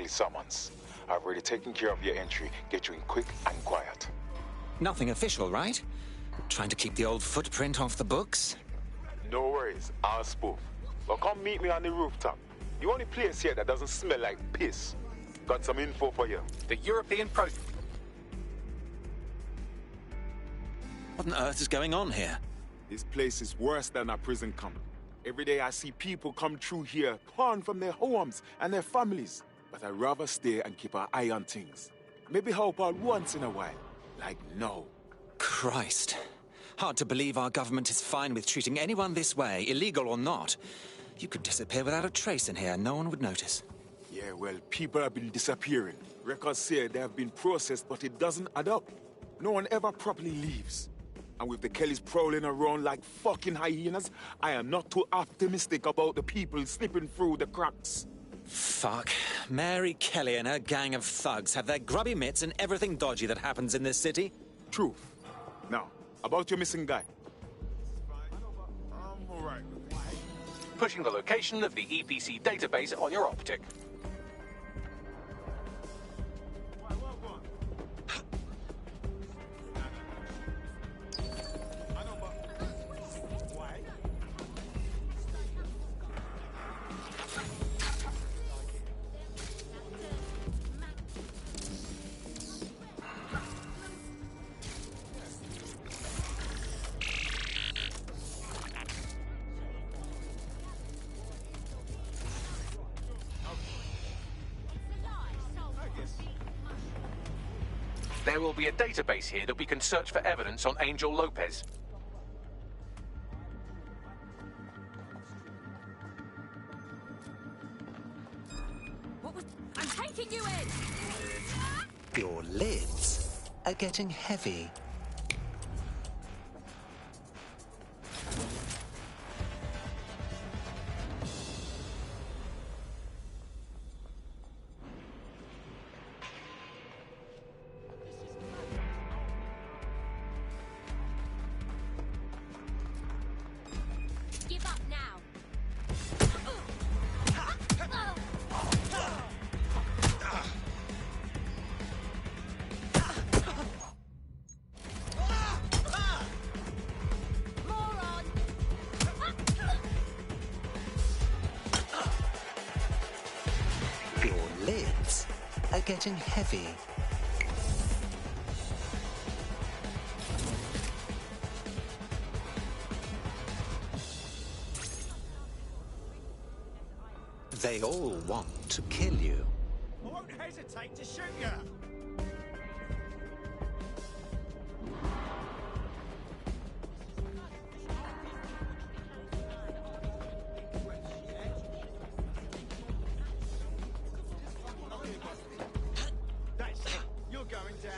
police summons. I've already taken care of your entry. Get you in quick and quiet. Nothing official, right? Trying to keep the old footprint off the books? No worries, I'll spoof. Well, come meet me on the rooftop. The only place here that doesn't smell like piss. Got some info for you. The European Pro... What on earth is going on here? This place is worse than a prison camp. Every day I see people come through here, torn from their homes and their families. But I'd rather stay and keep an eye on things. Maybe help out once in a while. Like now. Christ. Hard to believe our government is fine with treating anyone this way, illegal or not. You could disappear without a trace in here, no one would notice. Yeah, well, people have been disappearing. Records say they have been processed, but it doesn't add up. No one ever properly leaves. And with the Kellys prowling around like fucking hyenas, I am not too optimistic about the people slipping through the cracks. Fuck. Mary Kelly and her gang of thugs have their grubby mitts in everything dodgy that happens in this city. Truth. Now, about your missing guy. All right. Pushing the location of the EPC database on your optic. There will be a database here that we can search for evidence on Angel Lopez. I'm taking you in! Your lids are getting heavy. Give up now! Moron! Your lids are getting heavy. They all want to kill you. I won't hesitate to shoot you. That's it. You're going down.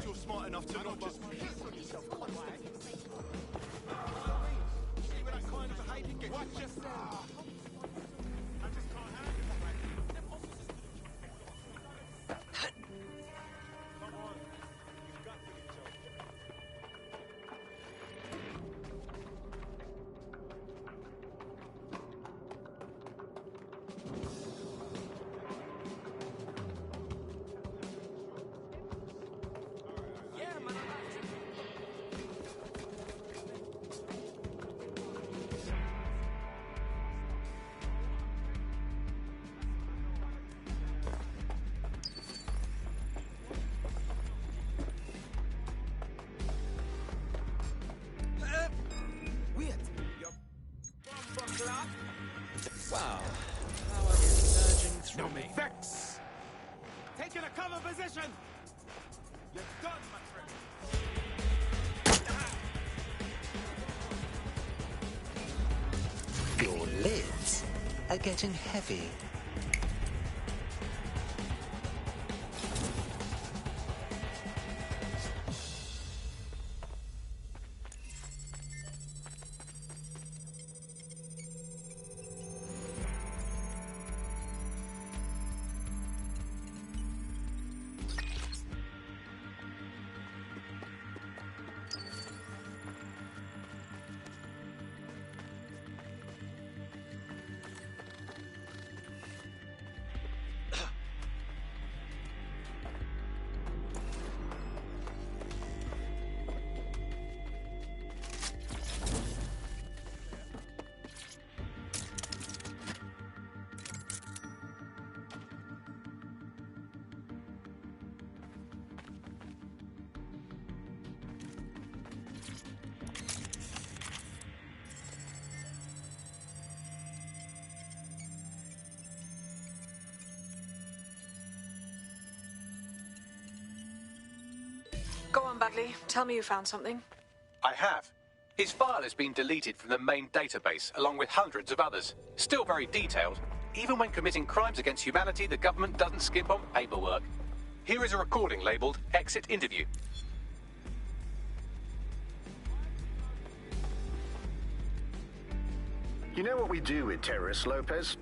You're smart enough to not just piss on yourself constantly. See where that kind of behaviour gets you. Watch yourself. I just can't handle it. Come on. You've got to get job. Wow. Power is surging through me. Vex! Taking a cover position! You're done, my friend. Your lids are getting heavy. Go on, Bagley. Tell me you found something. I have. His file has been deleted from the main database, along with hundreds of others. Still very detailed. Even when committing crimes against humanity, the government doesn't skimp on paperwork. Here is a recording labelled Exit Interview. You know what we do with terrorists, Lopez?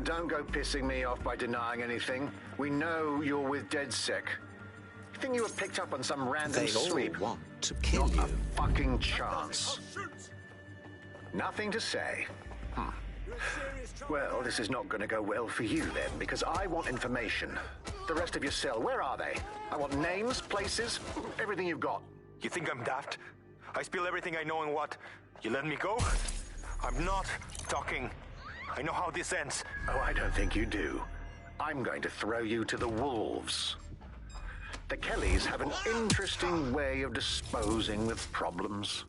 Don't go pissing me off by denying anything. We know you're with DedSec. You think you were picked up on some random They all sweep? want to kill Not you. a fucking chance. Nothing to say. Well, this is not going to go well for you then, because I want information. The rest of your cell, where are they? I want names, places, everything you've got. You think I'm daft? I spill everything I know and what? You let me go? I'm not talking. I know how this ends. Oh, I don't think you do. I'm going to throw you to the wolves. The Kellys have an interesting way of disposing with problems.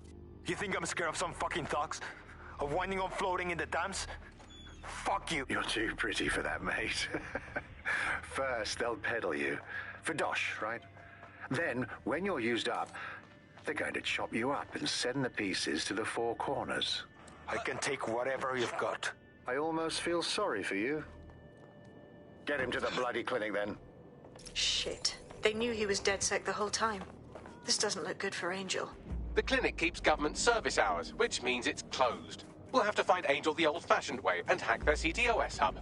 You think I'm scared of some fucking thugs? Of winding up floating in the dams? Fuck you. You're too pretty for that, mate. First, they'll peddle you. For dosh, right? Then, when you're used up, they're going to chop you up and send the pieces to the four corners. I can take whatever you've got. I almost feel sorry for you. Get him to the bloody clinic, then. Shit. They knew he was DedSec the whole time. This doesn't look good for Angel. The clinic keeps government service hours, which means it's closed. We'll have to find Angel the old-fashioned way and hack their CTOS hub.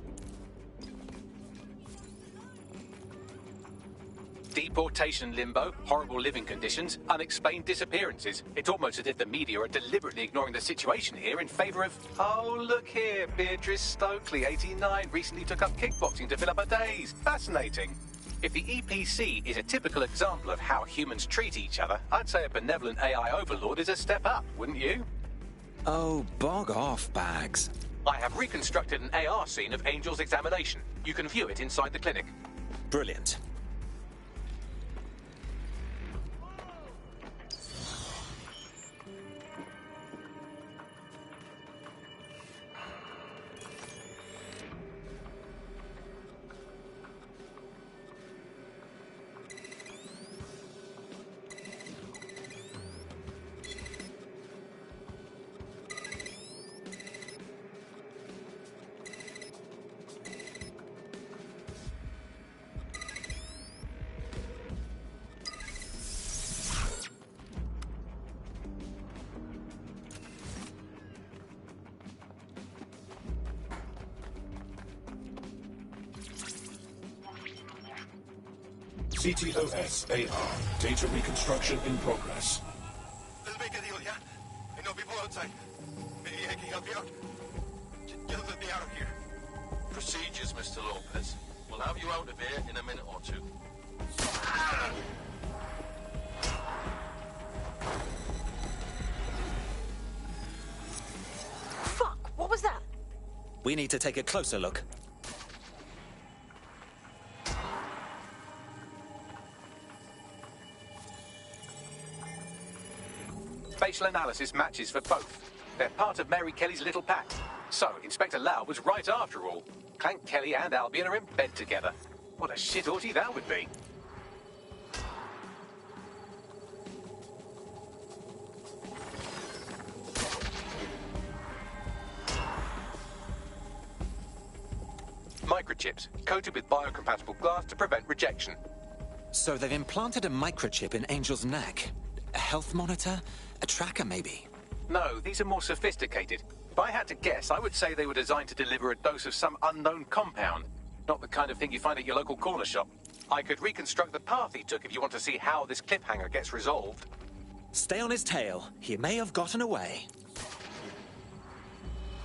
Deportation limbo, horrible living conditions, unexplained disappearances. It's almost as if the media are deliberately ignoring the situation here in favor of... Oh, look here, Beatrice Stokely, 89, recently took up kickboxing to fill up her days. Fascinating. If the EPC is a typical example of how humans treat each other, I'd say a benevolent AI overlord is a step up, wouldn't you? Oh, bog off, Bags. I have reconstructed an AR scene of Angel's examination. You can view it inside the clinic. Brilliant. ZzPizzaHutz's AR. Data reconstruction in progress. Let's make a deal, yeah? I know people outside. Maybe I can help you out. Just let me out of here. Procedures, Mr. Lopez. We'll have you out of here in a minute or two. Fuck! What was that? We need to take a closer look. Spatial analysis matches for both. They're part of Mary Kelly's little pack. So, Inspector Lau was right after all. Clank Kelly and Albion are in bed together. What a shit orgy that would be. Microchips, coated with biocompatible glass to prevent rejection. So they've implanted a microchip in Angel's neck. A health monitor? A tracker, maybe? No, these are more sophisticated. If I had to guess, I would say they were designed to deliver a dose of some unknown compound. Not the kind of thing you find at your local corner shop. I could reconstruct the path he took if you want to see how this cliffhanger gets resolved. Stay on his tail. He may have gotten away.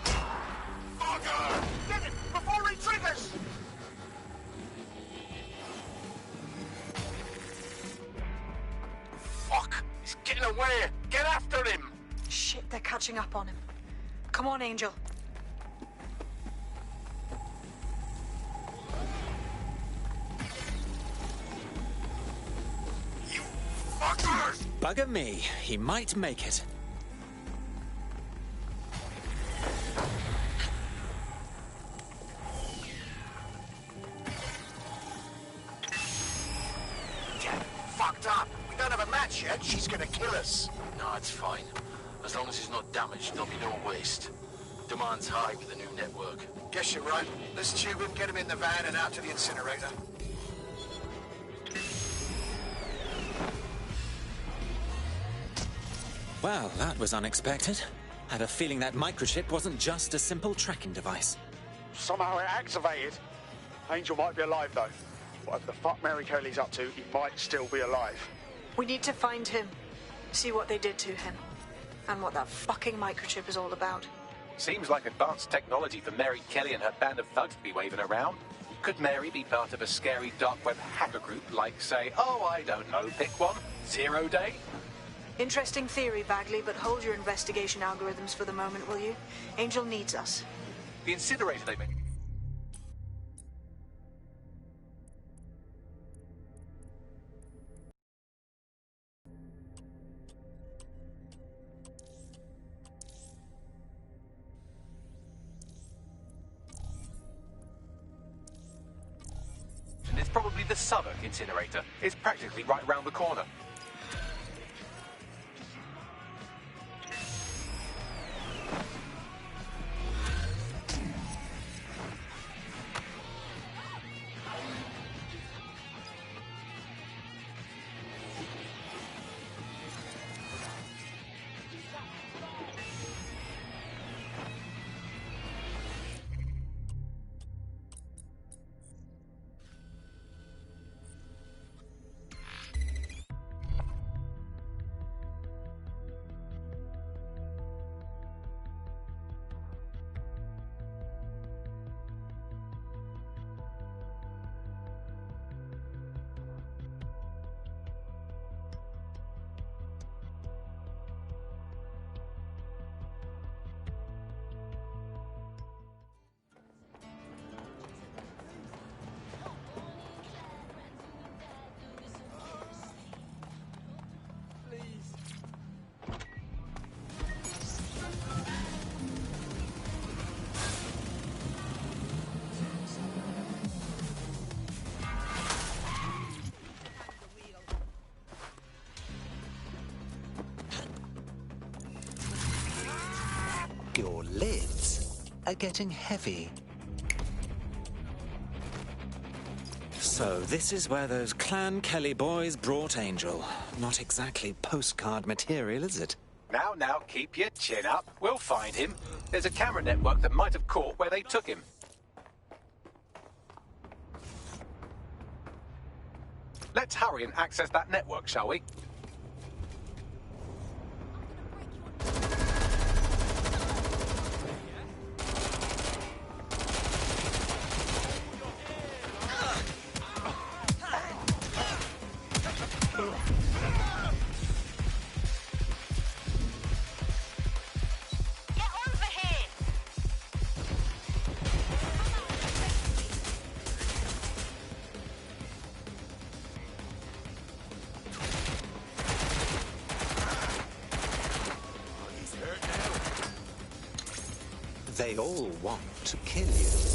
Fucker! Get it before he triggers! Fuck! He's getting away! Get after him! Shit, they're catching up on him. Come on, Angel. You fuckers! Bugger me. He might make it. Fucked up! We don't have a match yet. She's gonna kill us. No, it's fine. As long as he's not damaged, there'll be no waste. Demand's high with the new network. Guess you're right. Let's tube him, get him in the van and out to the incinerator. Well, that was unexpected. I have a feeling that microchip wasn't just a simple tracking device. Somehow it activated. Angel might be alive, though. Whatever the fuck Mary Curley's up to, he might still be alive. We need to find him. See what they did to him. And what that fucking microchip is all about. Seems like advanced technology for Mary Kelly and her band of thugs to be waving around. Could Mary be part of a scary dark web hacker group like, say, oh, I don't know, pick one, 0 Day? Interesting theory, Bagley, but hold your investigation algorithms for the moment, will you? Angel needs us. The incinerator they make. And it's probably the Southwark incinerator. It's practically right round the corner. Your lids are getting heavy. So this is where those Clan Kelly boys brought Angel. Not exactly postcard material, is it? Now, keep your chin up. We'll find him. There's a camera network that might have caught where they took him. Let's hurry and access that network, shall we? They all want to kill you.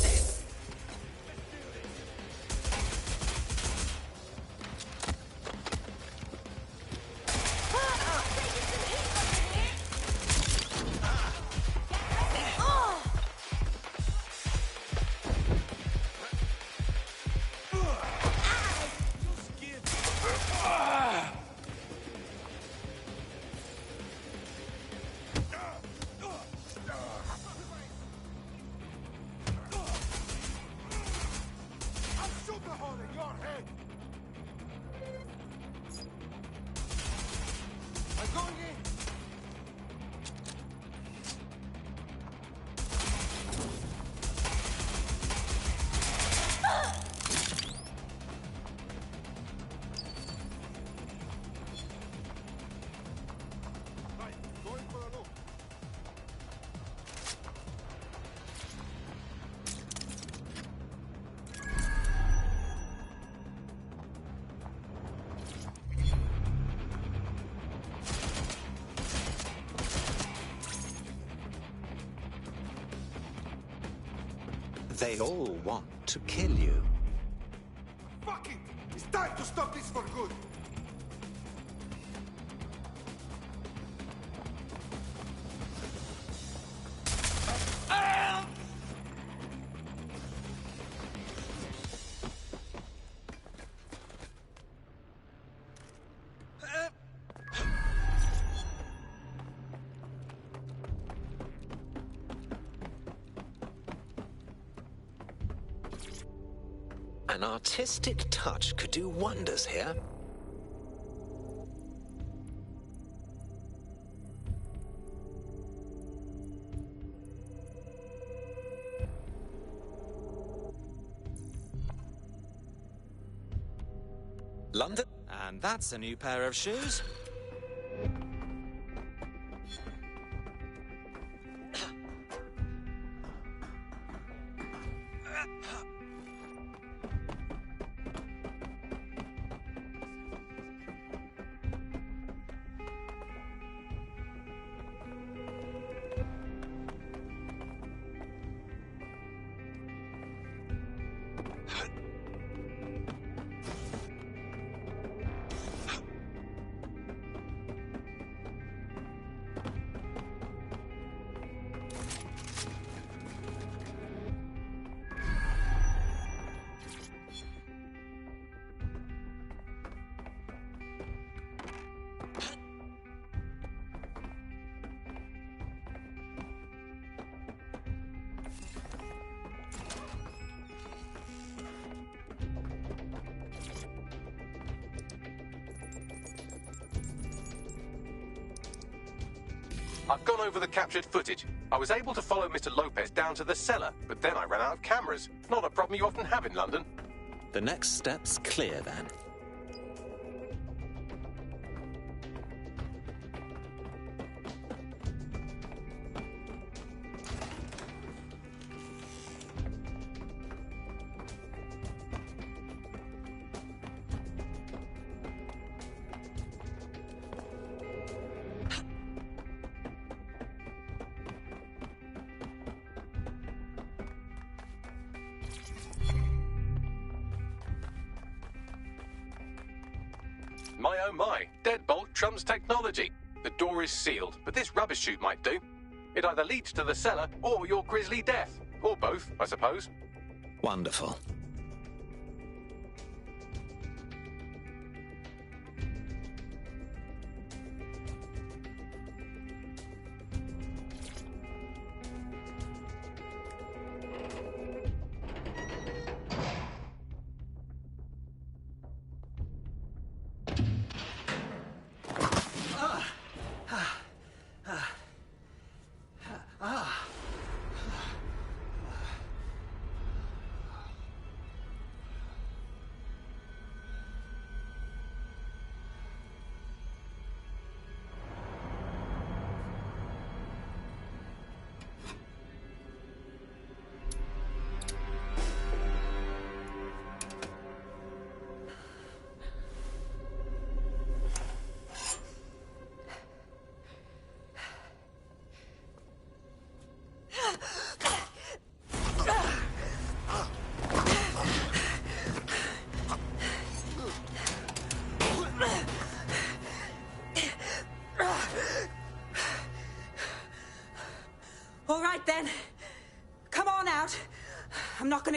They all want to kill you. Fuck it! It's time to stop this for good! An artistic touch could do wonders here. London? And that's a new pair of shoes. I've gone over the captured footage. I was able to follow Mr. Lopez down to the cellar, but then I ran out of cameras. Not a problem you often have in London. The next step's clear, then. My oh my, deadbolt trumps technology. The door is sealed, but this rubbish chute might do. It either leads to the cellar or your grisly death. Or both, I suppose. Wonderful.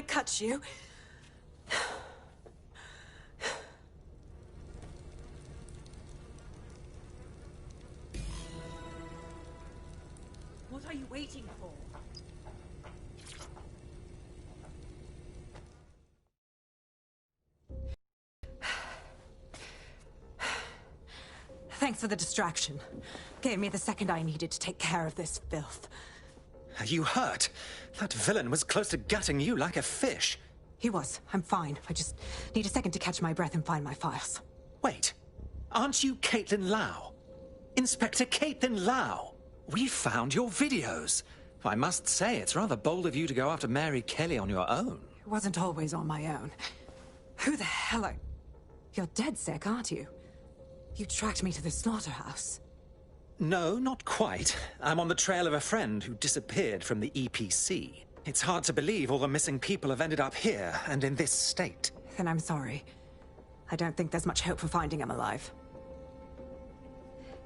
cut you. What are you waiting for? Thanks for the distraction. Gave me the second I needed to take care of this filth. Are you hurt? That villain was close to gutting you like a fish. He was. I'm fine. I just need a second to catch my breath and find my files. Wait. Aren't you Caitlin Lau? Inspector Caitlin Lau? We found your videos. I must say, it's rather bold of you to go after Mary Kelly on your own. It wasn't always on my own. Who the hell are... You're dead sick, aren't you? You tracked me to the slaughterhouse. No, not quite. I'm on the trail of a friend who disappeared from the EPC. It's hard to believe all the missing people have ended up here and in this state. Then I'm sorry. I don't think there's much hope for finding him alive.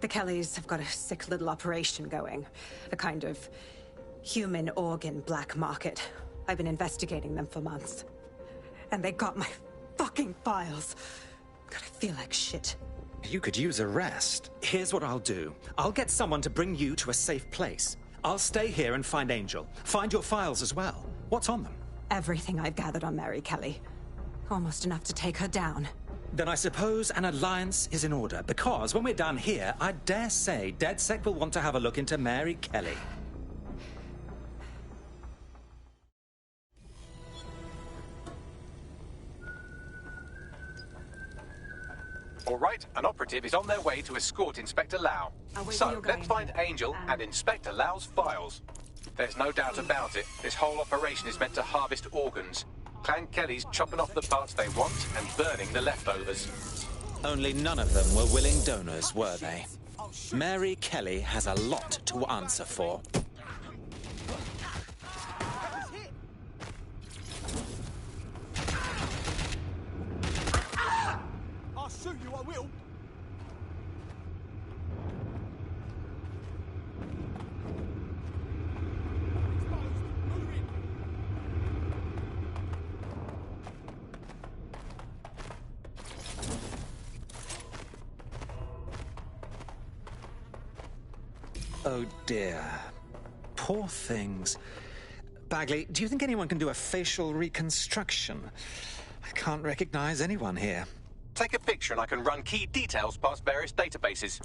The Kellys have got a sick little operation going. A kind of human organ black market. I've been investigating them for months. And they got my fucking files. God, I feel like shit. You could use a rest. Here's what I'll do. I'll get someone to bring you to a safe place. I'll stay here and find Angel. Find your files as well. What's on them? Everything I've gathered on Mary Kelly. Almost enough to take her down. Then I suppose an alliance is in order, because when we're done here, I dare say DedSec will want to have a look into Mary Kelly. All right, an operative is on their way to escort Inspector Lau. So, let's find Angel and Inspector Lau's files. There's no doubt about it, this whole operation is meant to harvest organs. Clan Kelly's chopping off the parts they want and burning the leftovers. Only none of them were willing donors, were they? Mary Kelly has a lot to answer for. I'll shoot you, I will. Oh dear. Poor things. Bagley, do you think anyone can do a facial reconstruction? I can't recognize anyone here. Take a picture and I can run key details past various databases.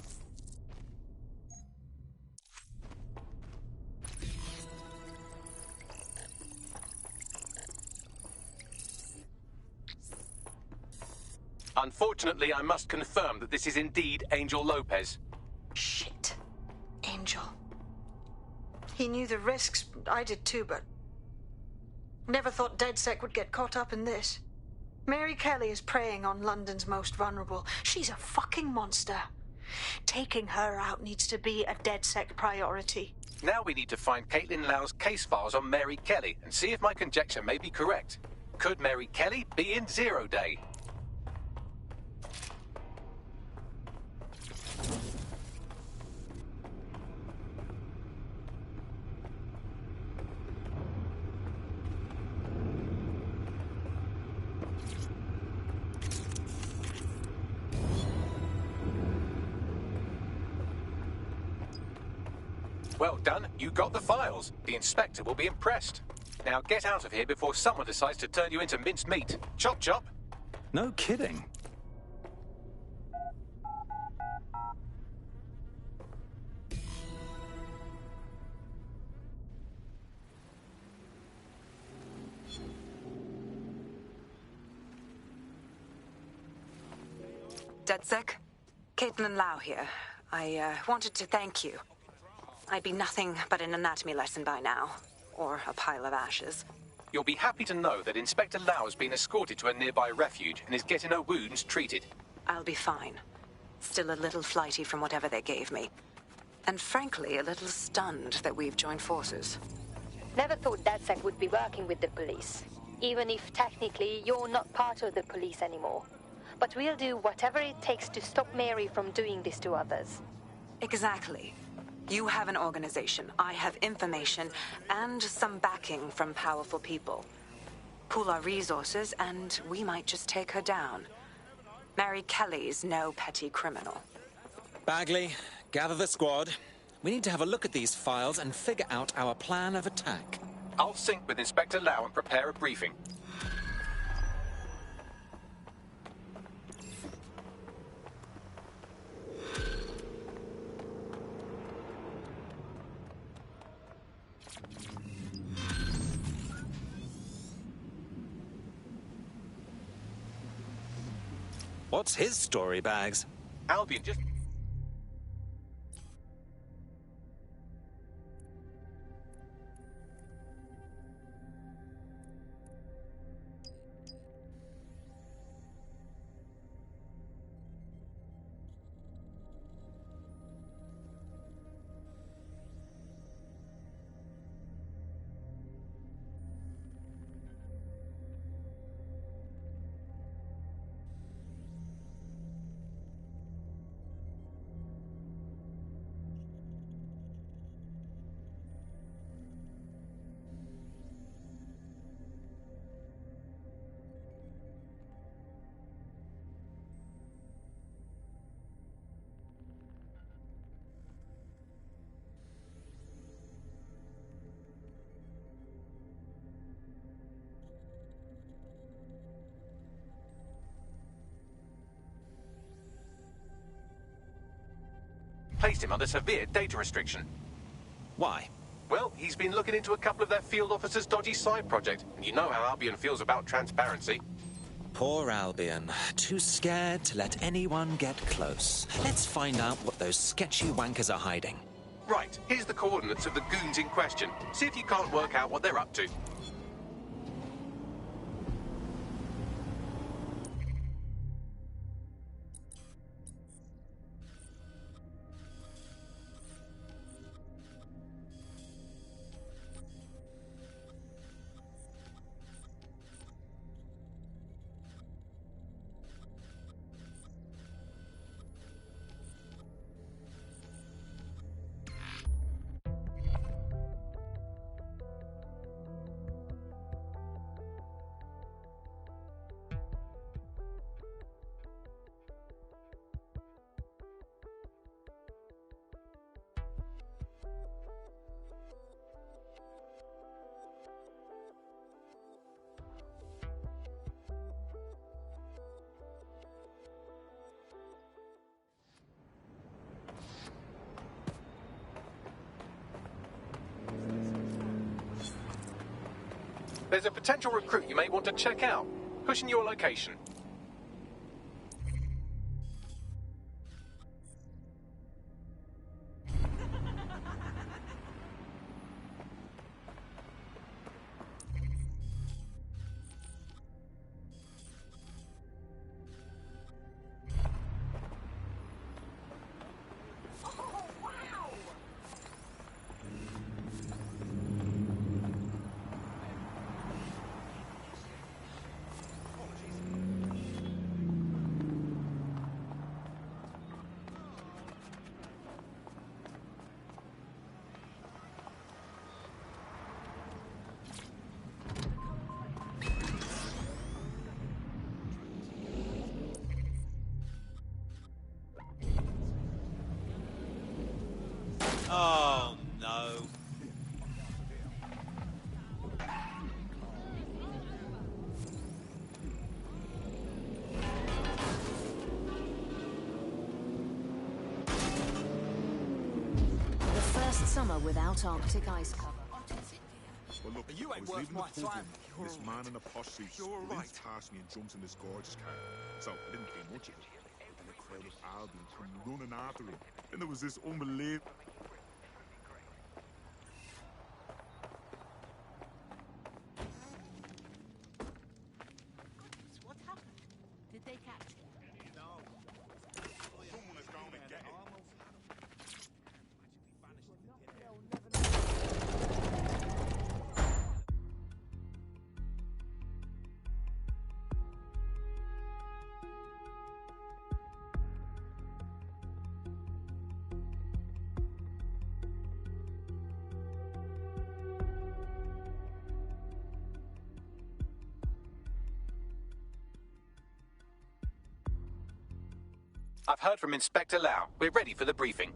Unfortunately, I must confirm that this is indeed Angel Lopez. Shit. Angel. He knew the risks. I did too, but... Never thought DedSec would get caught up in this. Mary Kelly is preying on London's most vulnerable. She's a fucking monster. Taking her out needs to be a DedSec priority. Now we need to find Caitlin Lau's case files on Mary Kelly and see if my conjecture may be correct. Could Mary Kelly be in Zero Day? Well done, you got the files. The inspector will be impressed. Now get out of here before someone decides to turn you into minced meat. Chop chop. No kidding. DedSec? Caitlin Lau here. I wanted to thank you. I'd be nothing but an anatomy lesson by now. Or a pile of ashes. You'll be happy to know that Inspector Lau has been escorted to a nearby refuge and is getting her wounds treated. I'll be fine. Still a little flighty from whatever they gave me. And frankly, a little stunned that we've joined forces. Never thought DedSec would be working with the police. Even if technically you're not part of the police anymore. But we'll do whatever it takes to stop Mary from doing this to others. Exactly. You have an organization, I have information, and some backing from powerful people. pool our resources, and we might just take her down. Mary Kelly's no petty criminal. Bagley, gather the squad. We need to have a look at these files and figure out our plan of attack. I'll sync with Inspector Lau and prepare a briefing. What's his story, Bags? Albion just... placed him under severe data restriction. Why? Well, he's been looking into a couple of their field officers' dodgy side project, and you know how Albion feels about transparency. Poor Albion. Too scared to let anyone get close. Let's find out what those sketchy wankers are hiding. Right, here's the coordinates of the goons in question. See if you can't work out what they're up to. There's a potential recruit you may want to check out. Pushing your location. Oh, no. The first summer without Arctic ice cover. Well, look, You I ain't was worth leaving my the pub time. and this man in a posh suit You're sprints right. past me and jumps in this gorgeous car. So I didn't think much of it. But then a crowd of Albion come running after him. Then there was this unbelievable... What happened? Did they catch him? No. Someone is going to get him. I've heard from Inspector Lau. We're ready for the briefing.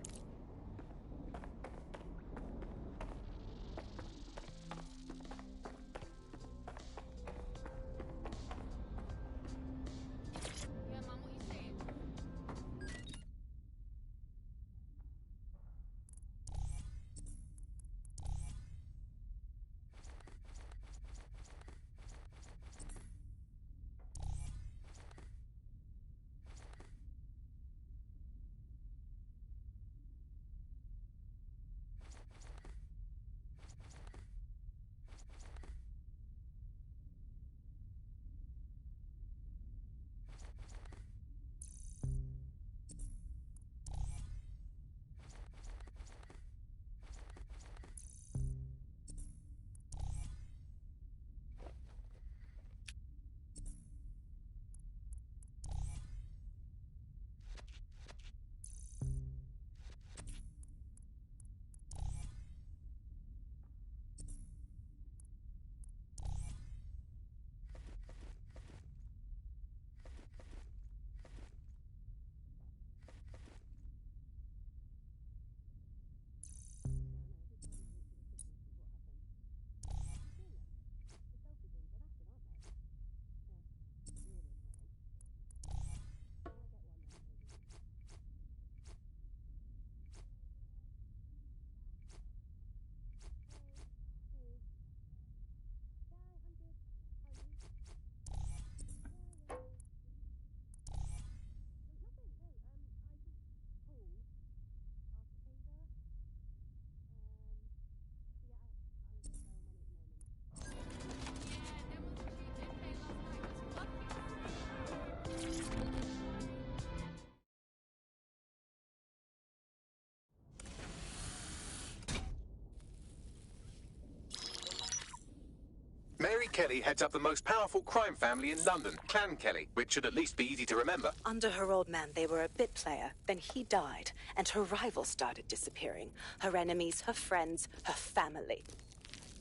Mary Kelly heads up the most powerful crime family in London, Clan Kelly, which should at least be easy to remember. Under her old man, they were a bit player. Then he died, and her rivals started disappearing. Her enemies, her friends, her family.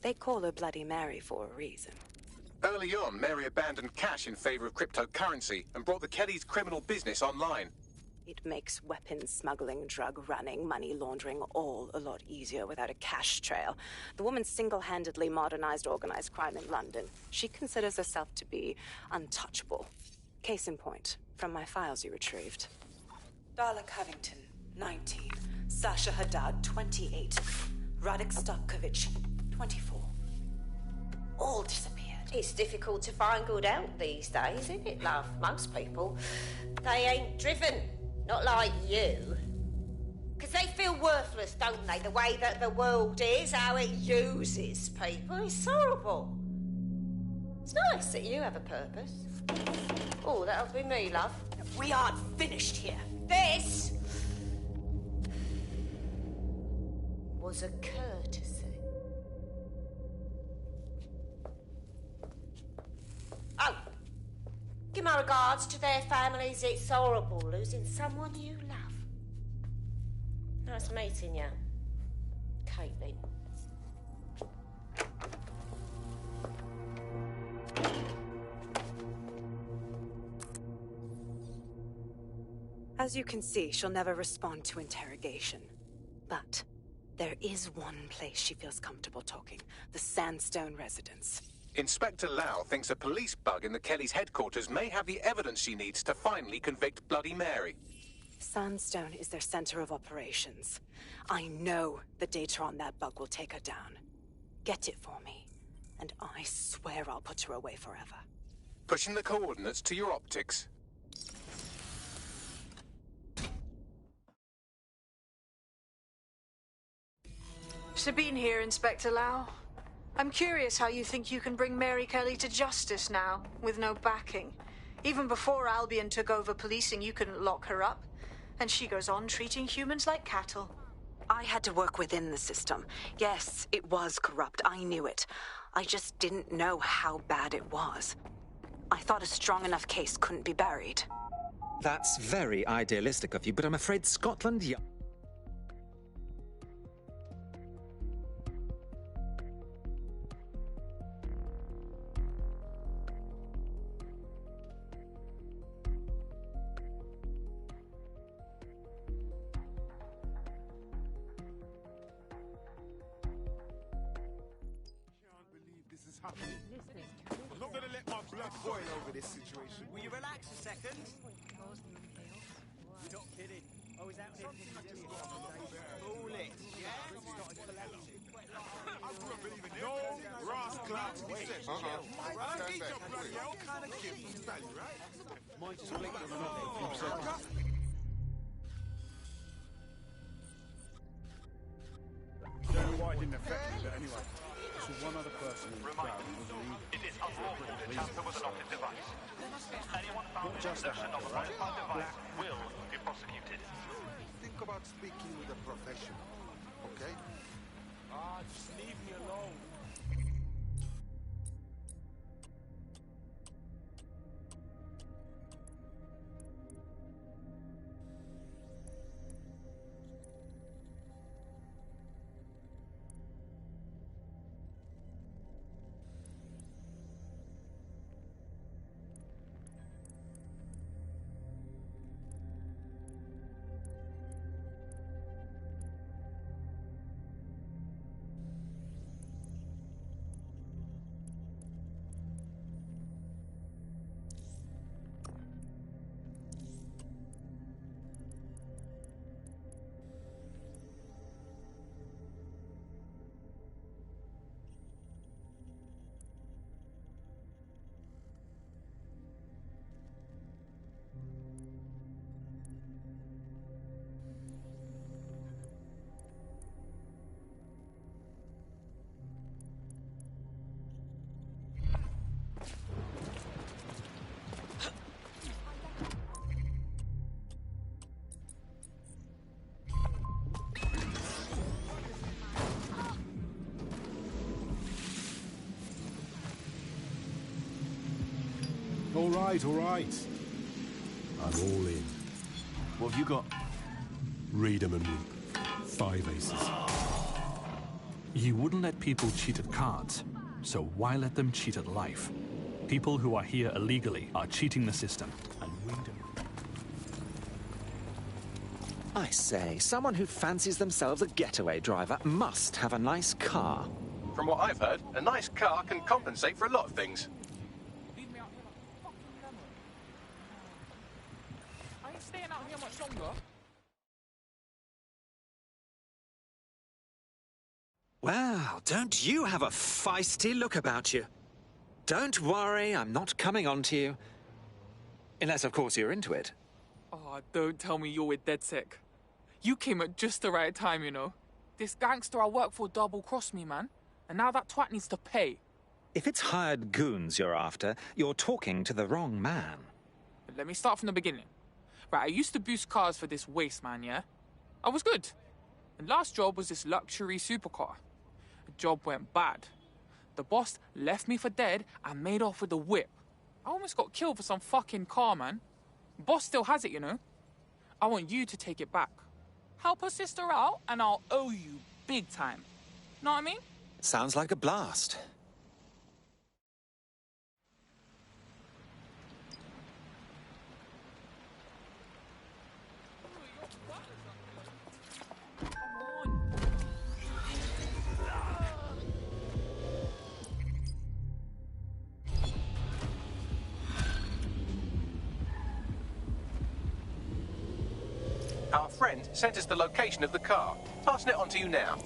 They call her Bloody Mary for a reason. Early on, Mary abandoned cash in favor of cryptocurrency and brought the Kellys' criminal business online. It makes weapons smuggling, drug running, money laundering all a lot easier without a cash trail. The woman single-handedly modernized organized crime in London. She considers herself to be untouchable. Case in point, from my files you retrieved. Darla Covington, 19. Sasha Haddad, 28. Radek Stokovich, 24. All disappeared. It's difficult to find good help these days, isn't it, love? Most people, they ain't driven. Not like you. Because they feel worthless, don't they? The way that the world is, how it uses people. It's horrible. It's nice that you have a purpose. Oh, that'll be me, love. We aren't finished here. This was a courtesy. Oh. Give my regards to their families. It's horrible losing someone you love. Nice meeting you, Caitlin. As you can see, she'll never respond to interrogation. But there is one place she feels comfortable talking. The Sandstone residence. Inspector Lau thinks a police bug in the Kellys' headquarters may have the evidence she needs to finally convict Bloody Mary. Sandstone is their center of operations. I know the data on that bug will take her down. Get it for me, and I swear I'll put her away forever. Pushing the coordinates to your optics. Sabine here, Inspector Lau. I'm curious how you think you can bring Mary Kelly to justice now, with no backing. Even before Albion took over policing, you couldn't lock her up. And she goes on treating humans like cattle. I had to work within the system. Yes, it was corrupt. I knew it. I just didn't know how bad it was. I thought a strong enough case couldn't be buried. That's very idealistic of you, but I'm afraid Scotland... blood boil over this situation. Will you relax a second? You're not kidding. I was out here foolish, yeah? No rascal deception. I need your bloody hell kind of gift from Sally, right? Might just blink them in a few seconds. Don't know why it didn't affect me, but anyway. So one other person in the crowd was leaving. It is unlawful to tamper with an optic device. Anyone found in possession of a modified device will be prosecuted. Think about speaking with a professional, okay? Just leave me alone. All right. I'm all in. What have you got? Read 'em and weep. 5 aces. You wouldn't let people cheat at cards, so why let them cheat at life? People who are here illegally are cheating the system, and we don't. I say, someone who fancies themselves a getaway driver must have a nice car. From what I've heard, a nice car can compensate for a lot of things. I ain't staying out here much longer. Wow, don't you have a feisty look about you? Don't worry, I'm not coming on to you. Unless, of course, you're into it. Oh, don't tell me you're with DedSec. You came at just the right time, you know. This gangster I work for double-crossed me, man. And now that twat needs to pay. If it's hired goons you're after, you're talking to the wrong man. But let me start from the beginning. Right, I used to boost cars for this waste man, yeah? I was good. And last job was this luxury supercar. The job went bad. The boss left me for dead and made off with the whip. I almost got killed for some fucking car, man. Boss still has it, you know? I want you to take it back. Help her sister out, and I'll owe you big time. Know what I mean? Sounds like a blast. Our friend sent us the location of the car. Passing it on to you now.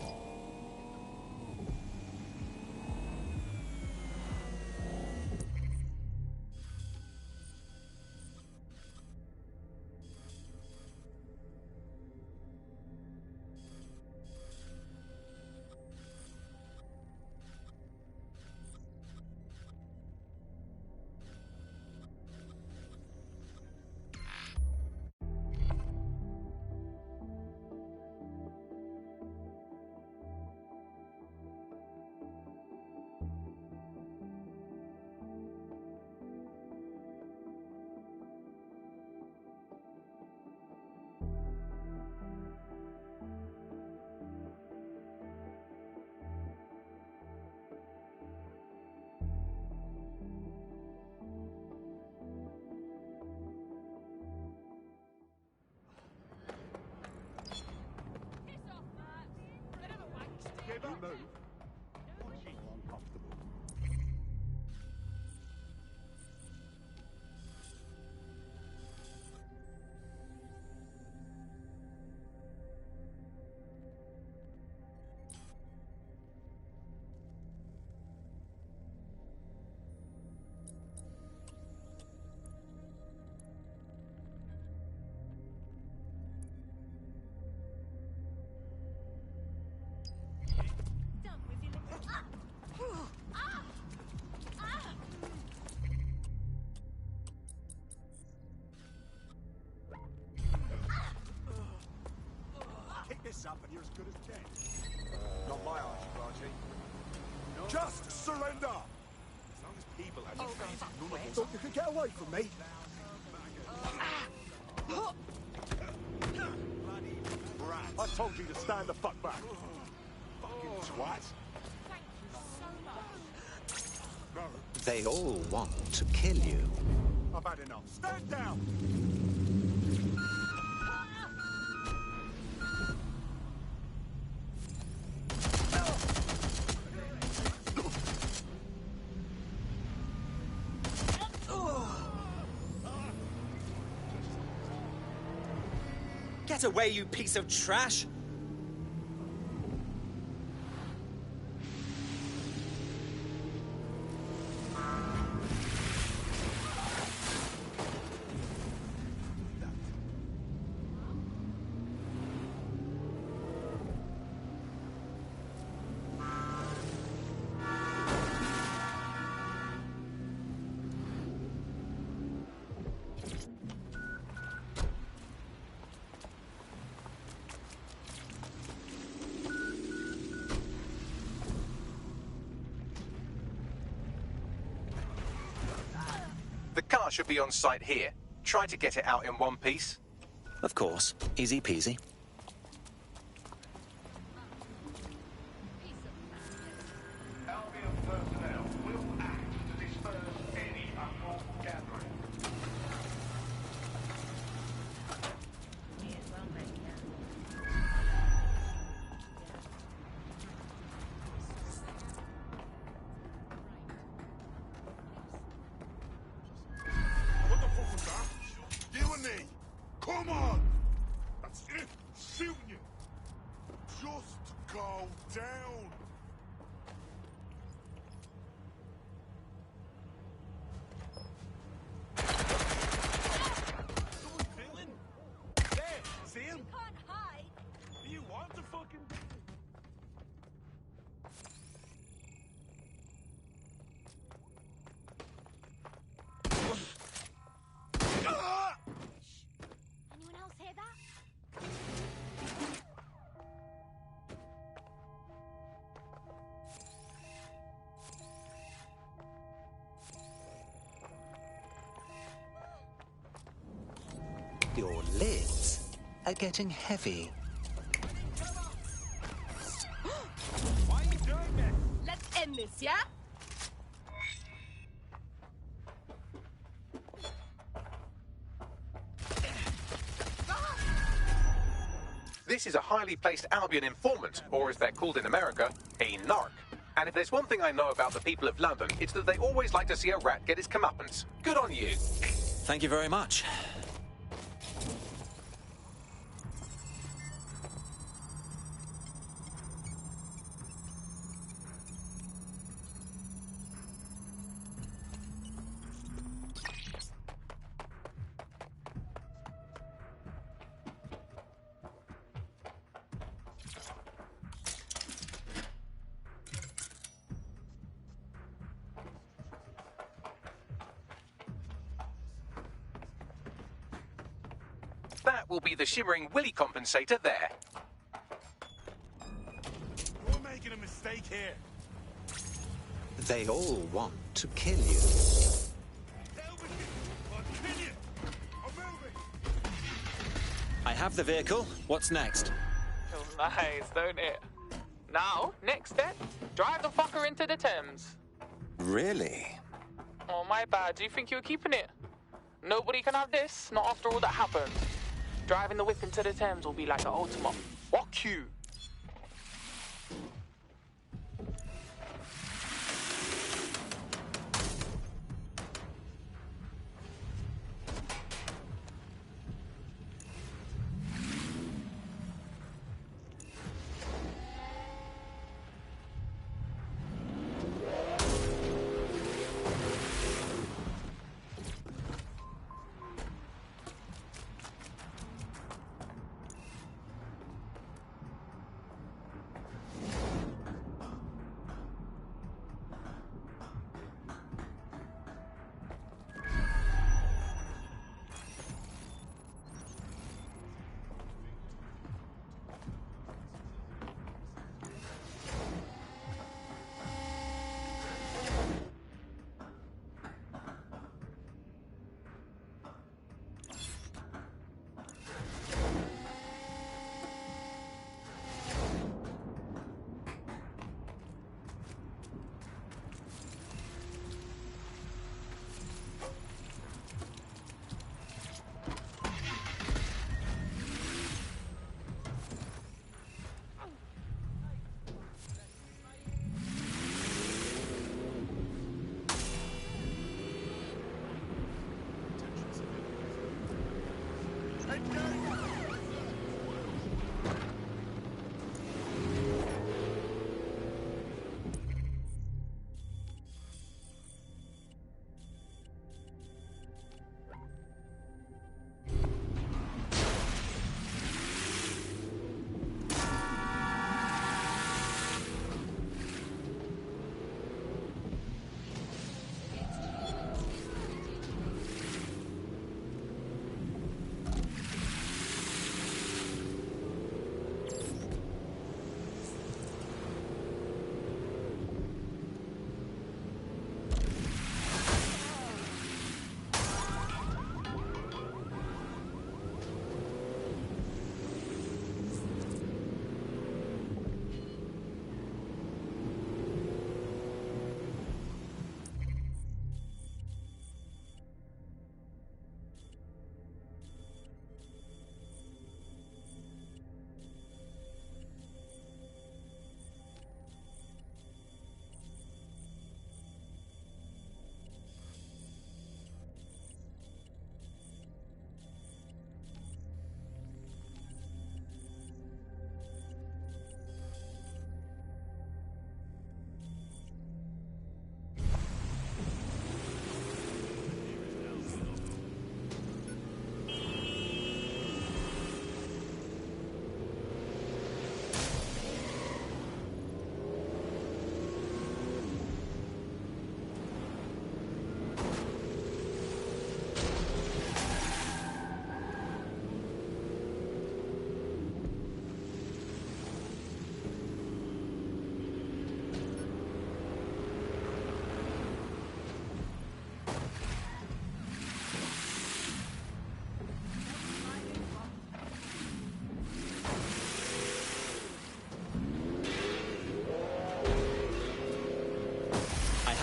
Not my Archie. Just surrender! As long as people have none of us. Thought you could get away from me? I told you to stand the fuck back. Fucking twat. They all want to kill you. I've had enough. Stand down! Get away, you piece of trash! The car should be on site here. Try to get it out in one piece. Of course. Easy peasy. You and me! Come on! That's it! Shooting you! Just go down! Someone's killing! There! See him? You can't hide! Do you want to fucking... Anyone else hear that? Your lids are getting heavy. Why are you doing this? Let's end this, yeah? This is a highly placed Albion informant, or as they're called in America, a narc. And if there's one thing I know about the people of London, it's that they always like to see a rat get his comeuppance. Good on you. Thank you very much. That will be the shimmering willy compensator there. You're making a mistake here. They all want to kill you. I have the vehicle. What's next? Feels nice, don't it? Now, next step, drive the fucker into the Thames. Really? Oh, my bad. Do you think you're keeping it? Nobody can have this, not after all that happened. Driving the whip into the Thames will be like the ultimate. Fuck you.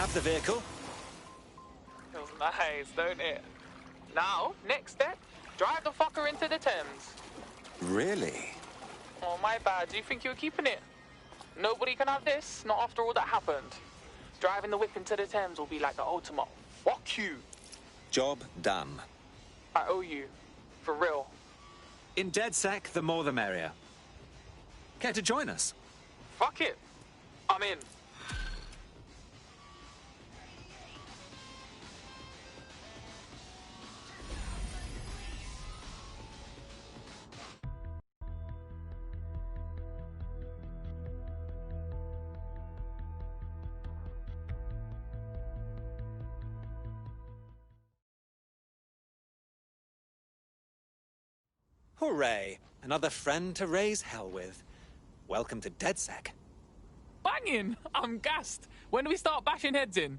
have the vehicle. Feels nice, don't it? Now, next step, drive the fucker into the Thames. Really? Oh, my bad. Do you think you were keeping it? Nobody can have this, not after all that happened. Driving the whip into the Thames will be like the ultimate. Fuck you. Job done. I owe you. For real. In DedSec, the more the merrier. Care to join us? Fuck it. I'm in. Hooray! Another friend to raise hell with. Welcome to DedSec. Banging! I'm gassed. When do we start bashing heads in?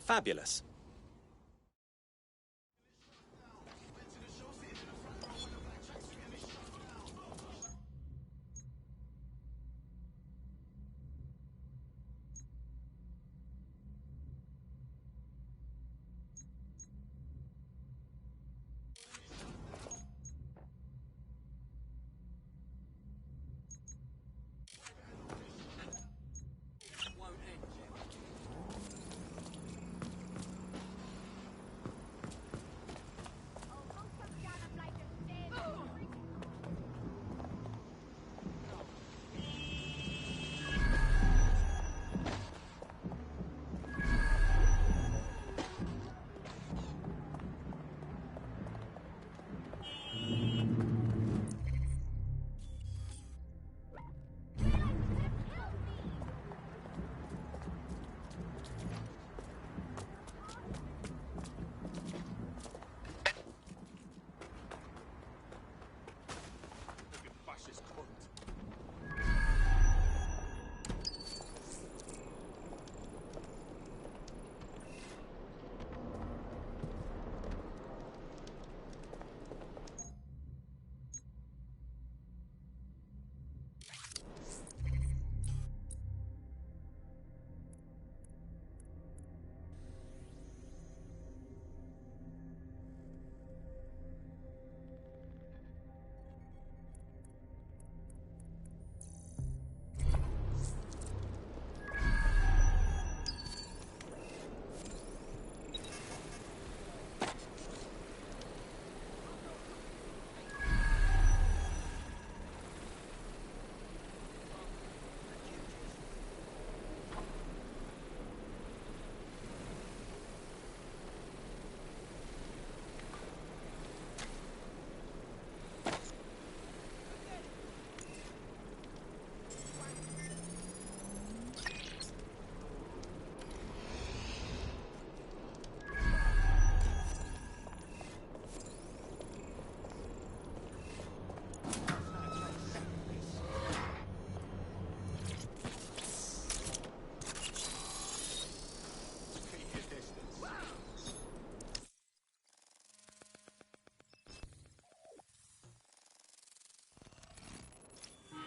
Fabulous.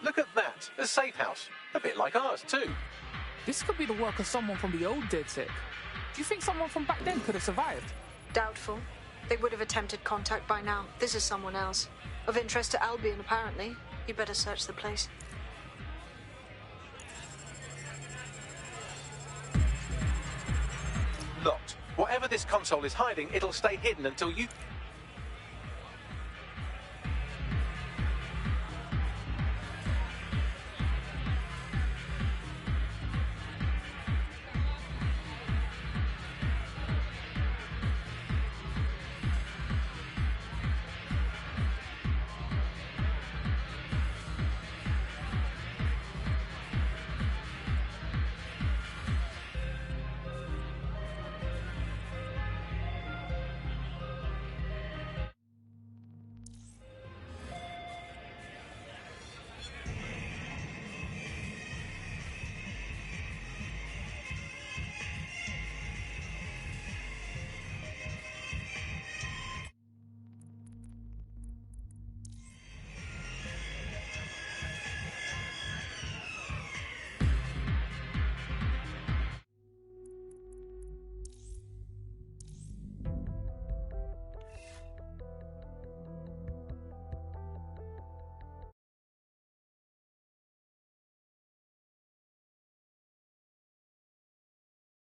Look at that, a safe house. A bit like ours, too. This could be the work of someone from the old DedSec. Do you think someone from back then could have survived? Doubtful. They would have attempted contact by now. This is someone else. Of interest to Albion, apparently. You better search the place. Locked. Whatever this console is hiding, it'll stay hidden until you...